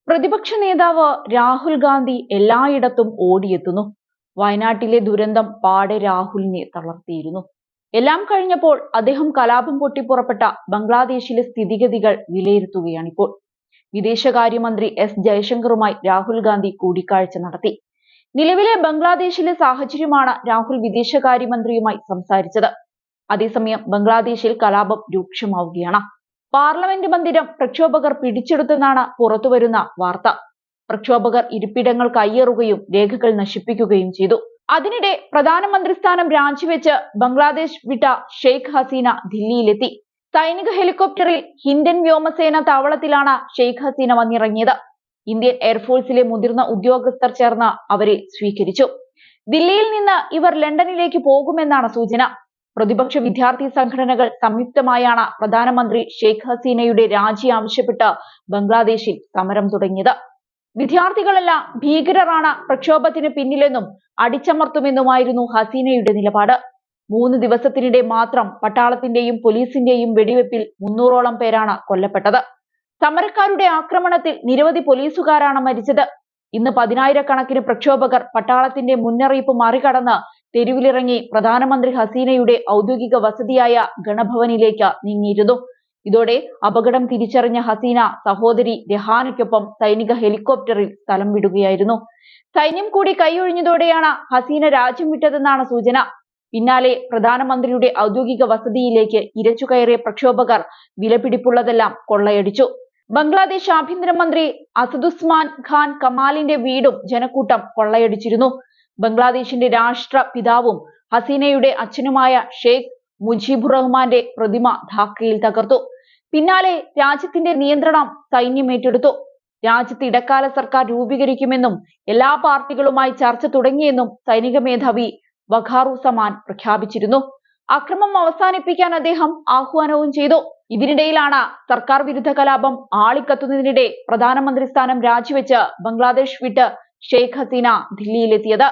പ്രതിപക്ഷ നേതാവ് രാഹുൽ ഗാന്ധി എല്ലായിടത്തും ഓടിയെത്തുന്നു. വയനാട്ടിലെ ദുരന്തം പാടെ രാഹുലിനെ തളർത്തിയിരുന്നു. എല്ലാം കഴിഞ്ഞപ്പോൾ അദ്ദേഹം കലാപം പൊട്ടിപ്പുറപ്പെട്ട ബംഗ്ലാദേശിലെ സ്ഥിതിഗതികൾ വിലയിരുത്തുകയാണിപ്പോൾ. വിദേശകാര്യമന്ത്രി എസ് ജയശങ്കറുമായി രാഹുൽ ഗാന്ധി കൂടിക്കാഴ്ച നടത്തി. നിലവിലെ ബംഗ്ലാദേശിലെ സാഹചര്യമാണ് രാഹുൽ വിദേശകാര്യമന്ത്രിയുമായി സംസാരിച്ചത്. അതേസമയം ബംഗ്ലാദേശിൽ കലാപം രൂക്ഷമാവുകയാണ്. പാർലമെന്റ് മന്ദിരം പ്രക്ഷോഭകർ പിടിച്ചെടുത്തെന്നാണ് പുറത്തുവരുന്ന വാർത്ത. പ്രക്ഷോഭകർ ഇരിപ്പിടങ്ങൾ കയ്യേറുകയും രേഖകൾ നശിപ്പിക്കുകയും ചെയ്തു. അതിനിടെ പ്രധാനമന്ത്രി സ്ഥാനം രാജിവെച്ച് ബംഗ്ലാദേശ് വിട്ട ഷെയ്ഖ് ഹസീന ദില്ലിയിലെത്തി. സൈനിക ഹെലികോപ്റ്ററിൽ ഹിൻഡൻ വ്യോമസേന താവളത്തിലാണ് ഷെയ്ഖ് ഹസീന വന്നിറങ്ങിയത്. ഇന്ത്യൻ എയർഫോഴ്സിലെ മുതിർന്ന ഉദ്യോഗസ്ഥർ ചേർന്ന് അവരെ സ്വീകരിച്ചു. ദില്ലിയിൽ നിന്ന് ഇവർ ലണ്ടനിലേക്ക് പോകുമെന്നാണ് സൂചന. പ്രതിപക്ഷ വിദ്യാർത്ഥി സംഘടനകൾ സംയുക്തമായാണ് പ്രധാനമന്ത്രി ഷെയ്ഖ് ഹസീനയുടെ രാജി ആവശ്യപ്പെട്ട് ബംഗ്ലാദേശിൽ സമരം തുടങ്ങിയത്. വിദ്യാർത്ഥികളെല്ലാം ഭീകരരാണ് പ്രക്ഷോഭത്തിന് പിന്നിലെന്നും അടിച്ചമർത്തുമെന്നുമായിരുന്നു ഹസീനയുടെ നിലപാട്. 3 ദിവസത്തിനിടെ മാത്രം പട്ടാളത്തിന്റെയും പോലീസിന്റെയും വെടിവെപ്പിൽ 300ഓളം പേരാണ് കൊല്ലപ്പെട്ടത്. സമരക്കാരുടെ ആക്രമണത്തിൽ നിരവധി പോലീസുകാരാണ് മരിച്ചത്. ഇന്ന് 10,000-കണക്കിന് പ്രക്ഷോഭകർ പട്ടാളത്തിന്റെ മുന്നറിയിപ്പ് മറികടന്ന് തെരുവിലിറങ്ങി പ്രധാനമന്ത്രി ഹസീനയുടെ ഔദ്യോഗിക വസതിയായ ഗണഭവനിലേക്ക് നീങ്ങിയിരുന്നു. ഇതോടെ അപകടം തിരിച്ചറിഞ്ഞ ഹസീന സഹോദരി രഹാനയ്ക്കൊപ്പം സൈനിക ഹെലികോപ്റ്ററിൽ സ്ഥലം വിടുകയായിരുന്നു. സൈന്യം കൂടി കൈയൊഴിഞ്ഞതോടെയാണ് ഹസീന രാജ്യം വിട്ടതെന്നാണ് സൂചന. പിന്നാലെ പ്രധാനമന്ത്രിയുടെ ഔദ്യോഗിക വസതിയിലേക്ക് ഇരച്ചുകയറിയ പ്രക്ഷോഭകർ വിലപിടിപ്പുള്ളതെല്ലാം കൊള്ളയടിച്ചു. ബംഗ്ലാദേശ് ആഭ്യന്തരമന്ത്രി അസദുസ്മാൻ ഖാൻ കമാലിന്റെ വീടും ജനക്കൂട്ടം കൊള്ളയടിച്ചിരുന്നു. ബംഗ്ലാദേശിന്റെ രാഷ്ട്ര പിതാവും ഹസീനയുടെ അച്ഛനുമായ ഷെയ്ഖ് മുജീബുർ റഹ്മാന്റെ പ്രതിമ ധാക്കയിൽ തകർത്തു. പിന്നാലെ രാജ്യത്തിന്റെ നിയന്ത്രണം സൈന്യം ഏറ്റെടുത്തു. രാജ്യത്ത് ഇടക്കാല സർക്കാർ രൂപീകരിക്കുമെന്നും എല്ലാ പാർട്ടികളുമായി ചർച്ച തുടങ്ങിയെന്നും സൈനിക മേധാവി വഖാറുസമാൻ പ്രഖ്യാപിച്ചിരുന്നു. അക്രമം അവസാനിപ്പിക്കാൻ അദ്ദേഹം ആഹ്വാനവും ചെയ്തു. ഇതിനിടയിലാണ് സർക്കാർ വിരുദ്ധ കലാപം ആളിക്കത്തുന്നതിനിടെ പ്രധാനമന്ത്രി സ്ഥാനം രാജിവെച്ച് ബംഗ്ലാദേശ് വിട്ട് ഷെയ്ഖ് ഹസീന ദില്ലിയിലെത്തിയത്.